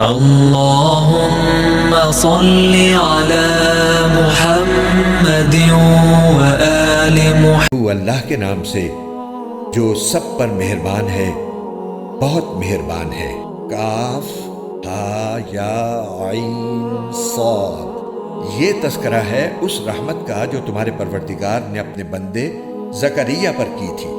اللهم صل على محمد وآل محمد۔ وہ اللہ کے نام سے جو سب پر مہربان ہے، بہت مہربان ہے۔ کاف ہا یا عین صاد، یہ تذکرہ ہے اس رحمت کا جو تمہارے پروردگار نے اپنے بندے زکریا پر کی تھی۔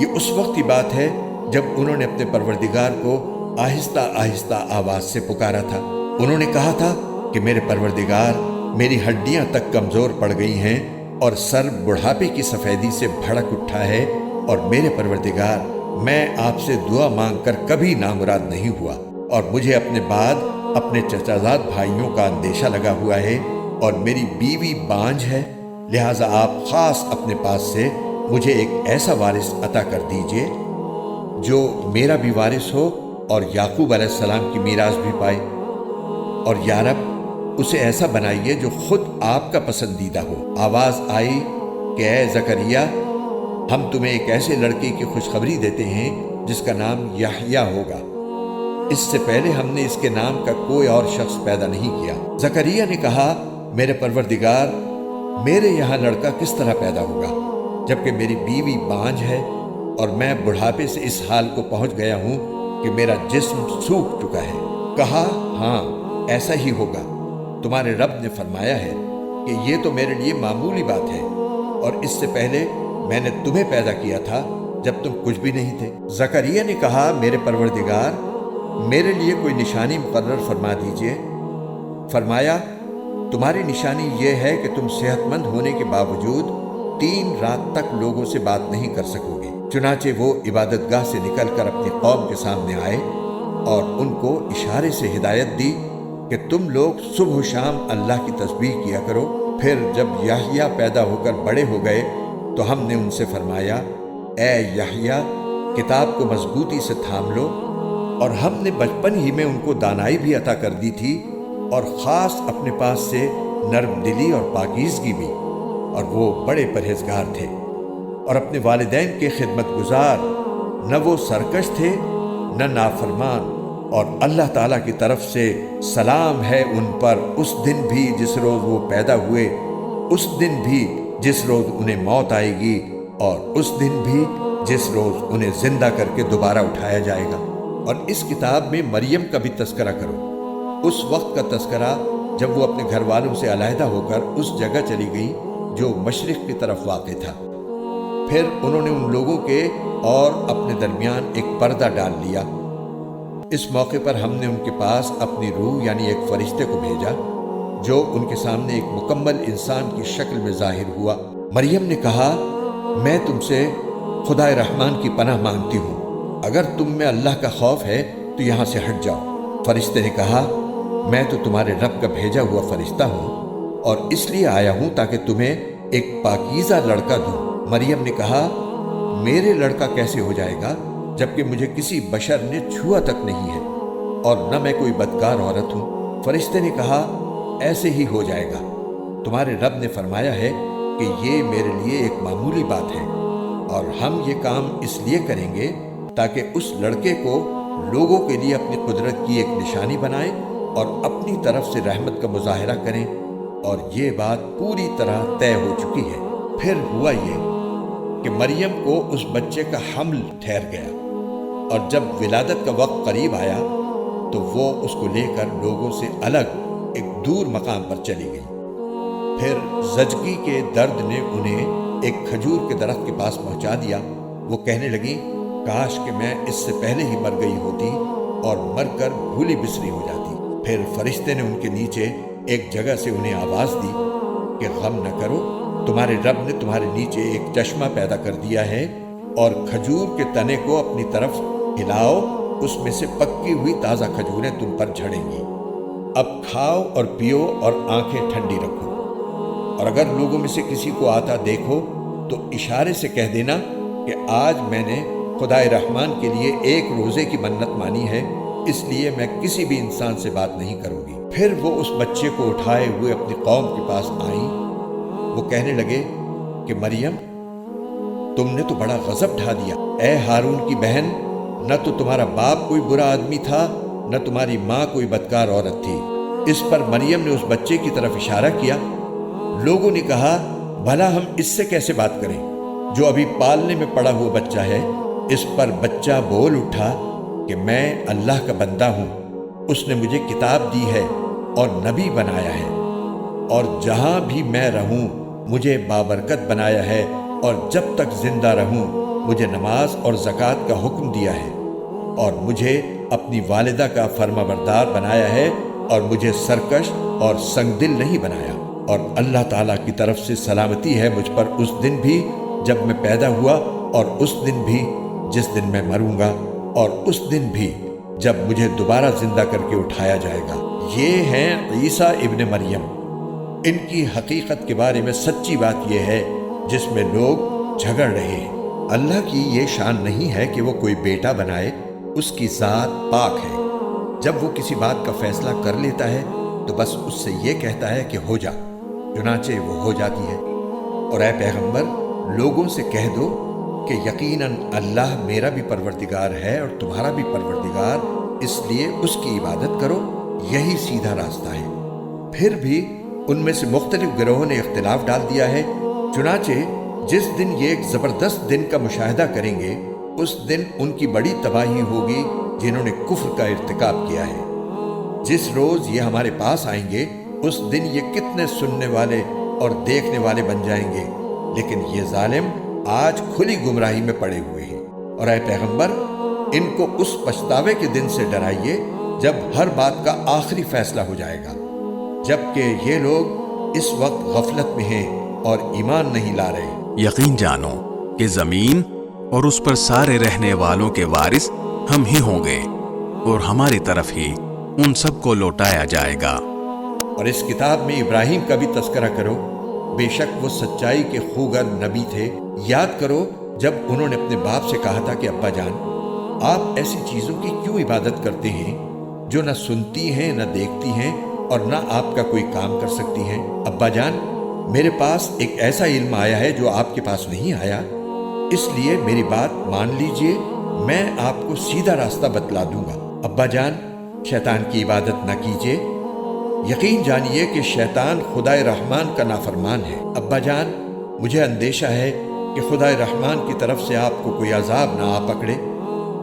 یہ اس وقت کی بات ہے جب انہوں نے اپنے پروردگار کو آہستہ آہستہ آواز سے پکارا تھا۔ انہوں نے کہا تھا کہ میرے پروردگار، میری ہڈیاں تک کمزور پڑ گئی ہیں اور سر بڑھاپے کی سفیدی سے بھڑک اٹھا ہے، اور میرے پروردگار، میں آپ سے دعا مانگ کر کبھی نامراد نہیں ہوا، اور مجھے اپنے بعد اپنے چچازاد بھائیوں کا اندیشہ لگا ہوا ہے، اور میری بیوی بانجھ ہے، لہٰذا آپ خاص اپنے پاس سے مجھے ایک ایسا وارث عطا کر دیجئے جو میرا بھی وارث ہو اور یعقوب علیہ السلام کی میراث بھی پائے، اور یا رب اسے ایسا بنائیے جو خود آپ کا پسندیدہ ہو۔ آواز آئی کہ اے زکریا، ہم تمہیں ایک ایسے لڑکے کی خوشخبری دیتے ہیں جس کا نام یحییٰ ہوگا۔ اس سے پہلے ہم نے اس کے نام کا کوئی اور شخص پیدا نہیں کیا۔ زکریا نے کہا، میرے پروردگار، میرے یہاں لڑکا کس طرح پیدا ہوگا جبکہ میری بیوی بانجھ ہے اور میں بڑھاپے سے اس حال کو پہنچ گیا ہوں کہ میرا جسم سوکھ چکا ہے۔ کہا، ہاں ایسا ہی ہوگا، تمہارے رب نے فرمایا ہے کہ یہ تو میرے لیے معمولی بات ہے، اور اس سے پہلے میں نے تمہیں پیدا کیا تھا جب تم کچھ بھی نہیں تھے۔ زکریا نے کہا، میرے پروردگار، میرے لیے کوئی نشانی مقرر فرما دیجئے۔ فرمایا، تمہاری نشانی یہ ہے کہ تم صحت مند ہونے کے باوجود 3 رات تک لوگوں سے بات نہیں کر سکو گے۔ چنانچہ وہ عبادت گاہ سے نکل کر اپنی قوم کے سامنے آئے اور ان کو اشارے سے ہدایت دی کہ تم لوگ صبح و شام اللہ کی تسبیح کیا کرو۔ پھر جب یحییٰ پیدا ہو کر بڑے ہو گئے تو ہم نے ان سے فرمایا، اے یحییٰ، کتاب کو مضبوطی سے تھام لو، اور ہم نے بچپن ہی میں ان کو دانائی بھی عطا کر دی تھی، اور خاص اپنے پاس سے نرم دلی اور پاکیزگی بھی، اور وہ بڑے پرہیزگار تھے اور اپنے والدین کے خدمت گزار، نہ وہ سرکش تھے نہ نافرمان، اور اللہ تعالیٰ کی طرف سے سلام ہے ان پر اس دن بھی جس روز وہ پیدا ہوئے، اس دن بھی جس روز انہیں موت آئے گی، اور اس دن بھی جس روز انہیں زندہ کر کے دوبارہ اٹھایا جائے گا۔ اور اس کتاب میں مریم کا بھی تذکرہ کرو، اس وقت کا تذکرہ جب وہ اپنے گھر والوں سے علیحدہ ہو کر اس جگہ چلی گئی جو مشرق کی طرف واقع تھا۔ پھر انہوں نے ان لوگوں کے اور اپنے درمیان ایک پردہ ڈال لیا۔ اس موقع پر ہم نے ان کے پاس اپنی روح یعنی ایک فرشتے کو بھیجا جو ان کے سامنے ایک مکمل انسان کی شکل میں ظاہر ہوا۔ مریم نے کہا، میں تم سے خدا رحمان کی پناہ مانگتی ہوں، اگر تم میں اللہ کا خوف ہے تو یہاں سے ہٹ جاؤ۔ فرشتے نے کہا، میں تو تمہارے رب کا بھیجا ہوا فرشتہ ہوں، اور اس لیے آیا ہوں تاکہ تمہیں ایک پاکیزہ لڑکا دوں۔ مریم نے کہا، میرے لڑکا کیسے ہو جائے گا جبکہ مجھے کسی بشر نے چھوا تک نہیں ہے، اور نہ میں کوئی بدکار عورت ہوں۔ فرشتے نے کہا، ایسے ہی ہو جائے گا، تمہارے رب نے فرمایا ہے کہ یہ میرے لیے ایک معمولی بات ہے، اور ہم یہ کام اس لیے کریں گے تاکہ اس لڑکے کو لوگوں کے لیے اپنی قدرت کی ایک نشانی بنائیں اور اپنی طرف سے رحمت کا مظاہرہ کریں، اور یہ بات پوری طرح طے ہو چکی ہے۔ پھر ہوا یہ کہ مریم کو اس بچے کا حمل ٹھہر گیا، اور جب ولادت کا وقت قریب آیا تو وہ اس کو لے کر لوگوں سے الگ ایک دور مقام پر چلی گئی۔ پھر زچگی کے درد نے انہیں ایک کھجور کے درخت کے پاس پہنچا دیا۔ وہ کہنے لگی، کاش کہ میں اس سے پہلے ہی مر گئی ہوتی اور مر کر بھولی بسری ہو جاتی۔ پھر فرشتے نے ان کے نیچے ایک جگہ سے انہیں آواز دی کہ غم نہ کرو، تمہارے رب نے تمہارے نیچے ایک چشمہ پیدا کر دیا ہے، اور کھجور کے تنے کو اپنی طرف ہلاؤ، اس میں سے پکی ہوئی تازہ کھجوریں تم پر جھڑیں گی۔ اب کھاؤ اور پیو اور آنکھیں ٹھنڈی رکھو، اور اگر لوگوں میں سے کسی کو آتا دیکھو تو اشارے سے کہہ دینا کہ آج میں نے خدائے رحمان کے لیے ایک روزے کی منت مانی ہے، اس لیے میں کسی بھی انسان سے بات نہیں کروں گی۔ پھر وہ اس بچے کو اٹھائے ہوئے اپنی قوم کے پاس آئیں۔ وہ کہنے لگے کہ مریم، تم نے تو بڑا غضب ڈھا دیا۔ اے ہارون کی بہن، نہ تو تمہارا باپ کوئی برا آدمی تھا نہ تمہاری ماں کوئی بدکار عورت تھی۔ اس پر مریم نے اس بچے کی طرف اشارہ کیا۔ لوگوں نے کہا بھلا ہم اس سے کیسے بات کریں جو ابھی پالنے میں پڑا ہوا بچہ ہے۔ اس پر بچہ بول اٹھا کہ میں اللہ کا بندہ ہوں، اس نے مجھے کتاب دی ہے اور نبی بنایا ہے، اور جہاں بھی میں رہوں مجھے بابرکت بنایا ہے، اور جب تک زندہ رہوں مجھے نماز اور زکوٰۃ کا حکم دیا ہے، اور مجھے اپنی والدہ کا فرما بردار بنایا ہے، اور مجھے سرکش اور سنگ دل نہیں بنایا۔ اور اللہ تعالیٰ کی طرف سے سلامتی ہے مجھ پر اس دن بھی جب میں پیدا ہوا، اور اس دن بھی جس دن میں مروں گا، اور اس دن بھی جب مجھے دوبارہ زندہ کر کے اٹھایا جائے گا۔ یہ ہیں عیسیٰ ابن مریم۔ ان کی حقیقت کے بارے میں سچی بات یہ ہے جس میں لوگ جھگڑ رہے ہیں۔ اللہ کی یہ شان نہیں ہے کہ وہ کوئی بیٹا بنائے، اس کی ذات پاک ہے۔ جب وہ کسی بات کا فیصلہ کر لیتا ہے تو بس اس سے یہ کہتا ہے کہ ہو جا، چنانچہ وہ ہو جاتی ہے۔ اور اے پیغمبر، لوگوں سے کہہ دو کہ یقیناً اللہ میرا بھی پروردگار ہے اور تمہارا بھی پروردگار، اس لیے اس کی عبادت کرو، یہی سیدھا راستہ ہے۔ پھر بھی ان میں سے مختلف گروہوں نے اختلاف ڈال دیا ہے، چنانچہ جس دن یہ ایک زبردست دن کا مشاہدہ کریں گے اس دن ان کی بڑی تباہی ہوگی جنہوں نے کفر کا ارتکاب کیا ہے۔ جس روز یہ ہمارے پاس آئیں گے اس دن یہ کتنے سننے والے اور دیکھنے والے بن جائیں گے، لیکن یہ ظالم آج کھلی گمراہی میں پڑے ہوئے ہیں۔ اور اے پیغمبر، ان کو اس پچھتاوے کے دن سے ڈرائیے جب ہر بات کا آخری فیصلہ ہو جائے گا، جبکہ یہ لوگ اس وقت غفلت میں ہیں اور ایمان نہیں لا رہے۔ یقین جانو کہ زمین اور اس پر سارے رہنے والوں کے وارث ہم ہی ہوں گے، اور ہماری طرف ہی ان سب کو لوٹایا جائے گا۔ اور اس کتاب میں ابراہیم کا بھی تذکرہ کرو، بے شک وہ سچائی کے خوگر نبی تھے۔ یاد کرو جب انہوں نے اپنے باپ سے کہا تھا کہ ابا جان، آپ ایسی چیزوں کی کیوں عبادت کرتے ہیں جو نہ سنتی ہیں نہ دیکھتی ہیں اور نہ آپ کا کوئی کام کر سکتی ہیں؟ ابا جان، میرے پاس ایک ایسا علم آیا ہے جو آپ کے پاس نہیں آیا، اس لیے میری بات مان لیجئے، میں آپ کو سیدھا راستہ بتلا دوں گا۔ ابا جان، شیطان کی عبادت نہ کیجیے، یقین جانیے کہ شیطان خدائے رحمان کا نافرمان ہے۔ ابا جان، مجھے اندیشہ ہے کہ خدائے رحمان کی طرف سے آپ کو کوئی عذاب نہ آ پکڑے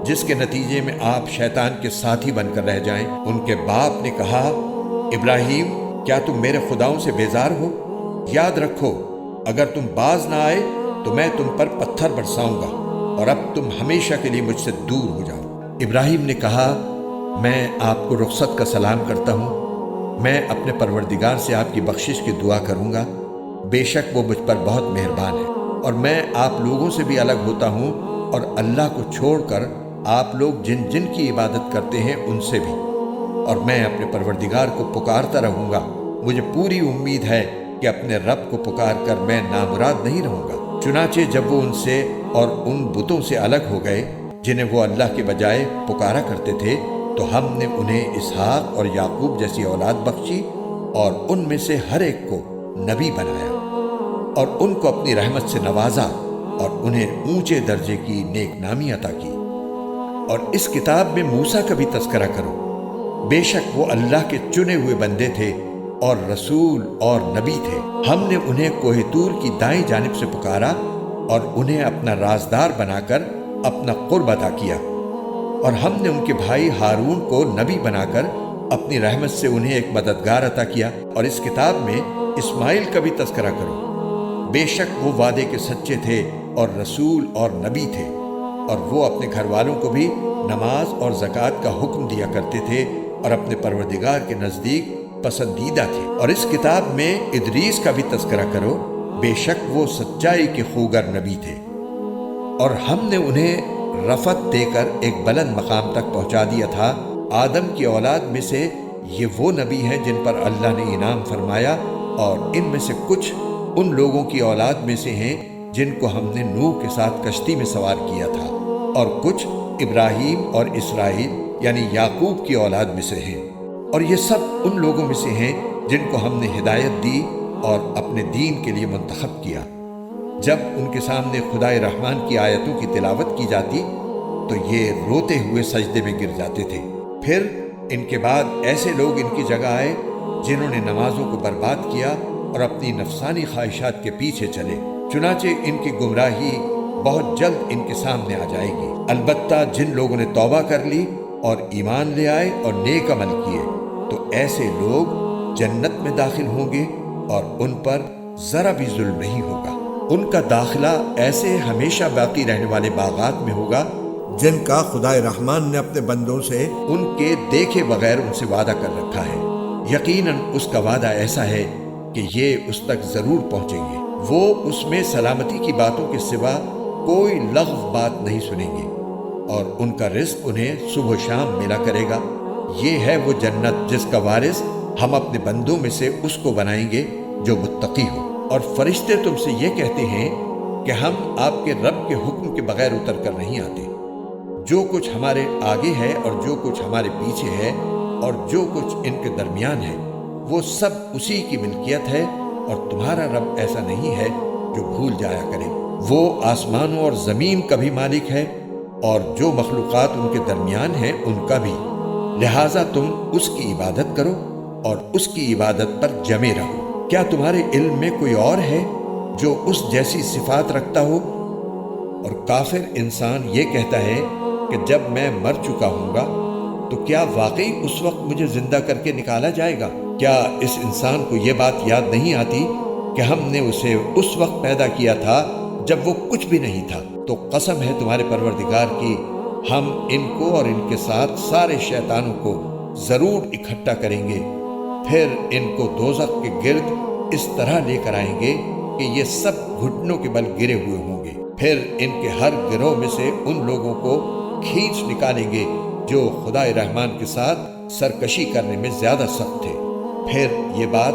جس کے نتیجے میں آپ شیطان کے ساتھی بن کر رہ جائیں۔ ان کے باپ نے کہا، ابراہیم، کیا تم میرے خداؤں سے بیزار ہو؟ یاد رکھو، اگر تم باز نہ آئے تو میں تم پر پتھر برساؤں گا، اور اب تم ہمیشہ کے لیے مجھ سے دور ہو جاؤ۔ ابراہیم نے کہا، میں آپ کو رخصت کا سلام کرتا ہوں، میں اپنے پروردگار سے آپ کی بخشش کی دعا کروں گا، بے شک وہ مجھ پر بہت مہربان ہے، اور میں آپ لوگوں سے بھی الگ ہوتا ہوں، اور اللہ کو چھوڑ کر آپ لوگ جن جن کی عبادت کرتے ہیں ان سے بھی، اور میں اپنے پروردگار کو پکارتا رہوں گا۔ مجھے پوری امید ہے کہ اپنے رب کو پکار کر میں نامراد نہیں رہوں گا۔ چنانچہ جب وہ ان سے اور ان بتوں سے الگ ہو گئے جنہیں وہ اللہ کے بجائے پکارا کرتے تھے، تو ہم نے انہیں اسحاق اور یعقوب جیسی اولاد بخشی، اور ان میں سے ہر ایک کو نبی بنایا، اور ان کو اپنی رحمت سے نوازا، اور انہیں اونچے درجے کی نیک نامی عطا کی۔ اور اس کتاب میں موسیٰ کا بھی تذکرہ کرو، بے شک وہ اللہ کے چنے ہوئے بندے تھے اور رسول اور نبی تھے۔ ہم نے انہیں کوہ طور کی دائیں جانب سے پکارا اور انہیں اپنا رازدار بنا کر اپنا قرب عطا کیا، اور ہم نے ان کے بھائی ہارون کو نبی بنا کر اپنی رحمت سے انہیں ایک مددگار عطا کیا۔ اور اس کتاب میں اسماعیل کا بھی تذکرہ کرو، بے شک وہ وعدے کے سچے تھے اور رسول اور نبی تھے، اور وہ اپنے گھر والوں کو بھی نماز اور زکوٰۃ کا حکم دیا کرتے تھے، اور اپنے پروردگار کے نزدیک پسندیدہ تھے۔ اور اس کتاب میں ادریس کا بھی تذکرہ کرو، بے شک وہ سچائی کے خوگر نبی تھے، اور ہم نے انہیں رفعت دے کر ایک بلند مقام تک پہنچا دیا تھا۔ آدم کی اولاد میں سے یہ وہ نبی ہیں جن پر اللہ نے انعام فرمایا، اور ان میں سے کچھ ان لوگوں کی اولاد میں سے ہیں جن کو ہم نے نوح کے ساتھ کشتی میں سوار کیا تھا، اور کچھ ابراہیم اور اسرائیل یعنی یعقوب کی اولاد میں سے ہیں، اور یہ سب ان لوگوں میں سے ہیں جن کو ہم نے ہدایت دی اور اپنے دین کے لیے منتخب کیا۔ جب ان کے سامنے خدائے رحمان کی آیتوں کی تلاوت کی جاتی تو یہ روتے ہوئے سجدے میں گر جاتے تھے، پھر ان کے بعد ایسے لوگ ان کی جگہ آئے جنہوں نے نمازوں کو برباد کیا اور اپنی نفسانی خواہشات کے پیچھے چلے، چنانچہ ان کی گمراہی بہت جلد ان کے سامنے آ جائے گی۔ البتہ جن لوگوں نے توبہ کر لی اور ایمان لے آئے اور نیک عمل کیے تو ایسے لوگ جنت میں داخل ہوں گے اور ان پر ذرا بھی ظلم نہیں ہوگا۔ ان کا داخلہ ایسے ہمیشہ باقی رہنے والے باغات میں ہوگا جن کا خدائے رحمان نے اپنے بندوں سے ان کے دیکھے بغیر ان سے وعدہ کر رکھا ہے۔ یقیناً اس کا وعدہ ایسا ہے کہ یہ اس تک ضرور پہنچیں گے۔ وہ اس میں سلامتی کی باتوں کے سوا کوئی لغو بات نہیں سنیں گے اور ان کا رزق انہیں صبح و شام ملا کرے گا۔ یہ ہے وہ جنت جس کا وارث ہم اپنے بندوں میں سے اس کو بنائیں گے جو متقی ہو۔ اور فرشتے تم سے یہ کہتے ہیں کہ ہم آپ کے رب کے حکم کے بغیر اتر کر نہیں آتے۔ جو کچھ ہمارے آگے ہے اور جو کچھ ہمارے پیچھے ہے اور جو کچھ ان کے درمیان ہے وہ سب اسی کی ملکیت ہے، اور تمہارا رب ایسا نہیں ہے جو بھول جایا کرے۔ وہ آسمانوں اور زمین کا بھی مالک ہے اور جو مخلوقات ان کے درمیان ہیں ان کا بھی، لہٰذا تم اس کی عبادت کرو اور اس کی عبادت پر جمے رہو۔ کیا تمہارے علم میں کوئی اور ہے جو اس جیسی صفات رکھتا ہو؟ اور کافر انسان یہ کہتا ہے کہ جب میں مر چکا ہوں گا تو کیا واقعی اس وقت مجھے زندہ کر کے نکالا جائے گا؟ کیا اس انسان کو یہ بات یاد نہیں آتی کہ ہم نے اسے اس وقت پیدا کیا تھا جب وہ کچھ بھی نہیں تھا؟ تو قسم ہے تمہارے پروردگار کی، ہم ان کو اور ان کے ساتھ سارے شیطانوں کو ضرور اکٹھا کریں گے، پھر ان کو دوزخ کے گرد اس طرح لے کر آئیں گے کہ یہ سب گھٹنوں کے بل گرے ہوئے ہوں گے۔ پھر ان کے ہر گروہ میں سے ان لوگوں کو کھینچ نکالیں گے جو خدائے رحمان کے ساتھ سرکشی کرنے میں زیادہ سخت تھے۔ پھر یہ بات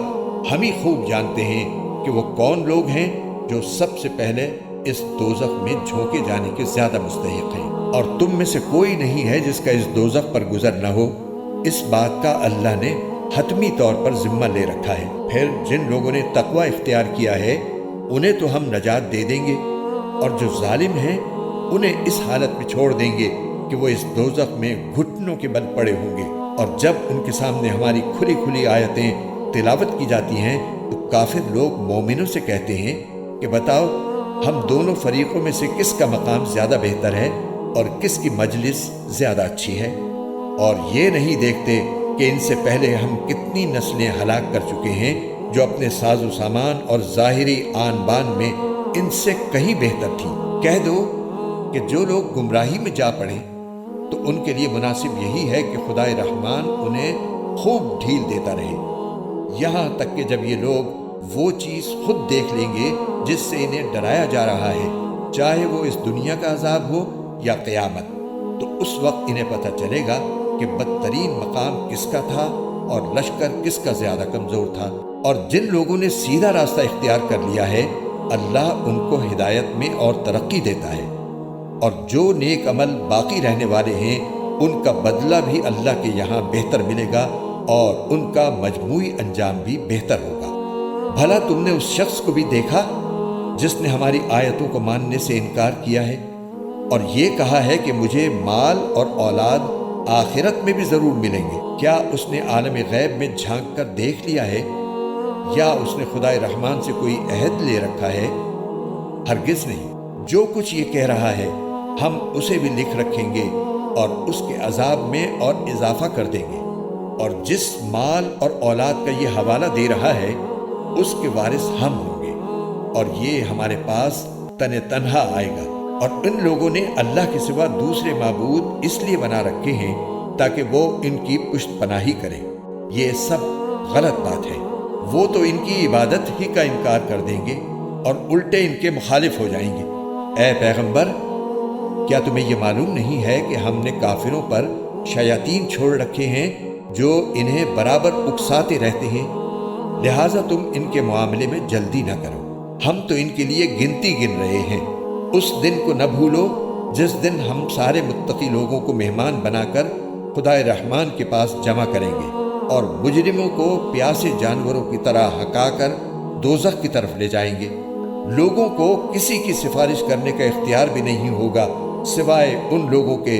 ہم ہی خوب جانتے ہیں کہ وہ کون لوگ ہیں جو سب سے پہلے اس دوزخ میں جھونکے جانے کے زیادہ مستحق ہیں، اور تم میں سے کوئی نہیں ہے جس کا اس دوزخ پر گزر نہ ہو۔ اس بات کا اللہ نے حتمی طور پر ذمہ لے رکھا ہے۔ پھر جن لوگوں نے تقوی اختیار کیا ہے انہیں تو ہم نجات دے دیں گے، اور جو ظالم ہیں انہیں اس حالت میں چھوڑ دیں گے کہ وہ اس دوزخ میں گھٹنوں کے بل پڑے ہوں گے۔ اور جب ان کے سامنے ہماری کھلی کھلی آیتیں تلاوت کی جاتی ہیں تو کافر لوگ مومنوں سے کہتے ہیں کہ بتاؤ ہم دونوں فریقوں میں سے کس کا مقام زیادہ بہتر ہے اور کس کی مجلس زیادہ اچھی ہے؟ اور یہ نہیں دیکھتے کہ ان سے پہلے ہم کتنی نسلیں ہلاک کر چکے ہیں جو اپنے ساز و سامان اور ظاہری آن بان میں ان سے کہیں بہتر تھی۔ کہہ دو کہ جو لوگ گمراہی میں جا پڑیں تو ان کے لیے مناسب یہی ہے کہ خدائے رحمان انہیں خوب ڈھیل دیتا رہے، یہاں تک کہ جب یہ لوگ وہ چیز خود دیکھ لیں گے جس سے انہیں ڈرایا جا رہا ہے، چاہے وہ اس دنیا کا عذاب ہو یا قیامت، تو اس وقت انہیں پتہ چلے گا کہ بدترین مقام کس کا تھا اور لشکر کس کا زیادہ کمزور تھا۔ اور جن لوگوں نے سیدھا راستہ اختیار کر لیا ہے اللہ ان کو ہدایت میں اور ترقی دیتا ہے، اور جو نیک عمل باقی رہنے والے ہیں ان کا بدلہ بھی اللہ کے یہاں بہتر ملے گا اور ان کا مجموعی انجام بھی بہتر ہوگا۔ بھلا تم نے اس شخص کو بھی دیکھا جس نے ہماری آیتوں کو ماننے سے انکار کیا ہے اور یہ کہا ہے کہ مجھے مال اور اولاد آخرت میں بھی ضرور ملیں گے؟ کیا اس نے عالم غیب میں جھانک کر دیکھ لیا ہے یا اس نے خدائے رحمان سے کوئی عہد لے رکھا ہے؟ ہرگز نہیں۔ جو کچھ یہ کہہ رہا ہے ہم اسے بھی لکھ رکھیں گے اور اس کے عذاب میں اور اضافہ کر دیں گے، اور جس مال اور اولاد کا یہ حوالہ دے رہا ہے اس کے وارث ہم ہوں گے، اور یہ ہمارے پاس تنہا آئے گا۔ اور ان لوگوں نے اللہ کے سوا دوسرے معبود اس لیے بنا رکھے ہیں تاکہ وہ ان کی پشت پناہی کریں۔ یہ سب غلط بات ہے۔ وہ تو ان کی عبادت ہی کا انکار کر دیں گے اور الٹے ان کے مخالف ہو جائیں گے۔ اے پیغمبر، کیا تمہیں یہ معلوم نہیں ہے کہ ہم نے کافروں پر شیاطین چھوڑ رکھے ہیں جو انہیں برابر اکساتے رہتے ہیں؟ لہٰذا تم ان کے معاملے میں جلدی نہ کرو، ہم تو ان کے لیے گنتی گن رہے ہیں۔ اس دن کو نہ بھولو جس دن ہم سارے متقی لوگوں کو مہمان بنا کر خدائے رحمان کے پاس جمع کریں گے، اور مجرموں کو پیاسے جانوروں کی طرح ہکا کر دوزخ کی طرف لے جائیں گے۔ لوگوں کو کسی کی سفارش کرنے کا اختیار بھی نہیں ہوگا سوائے ان لوگوں کے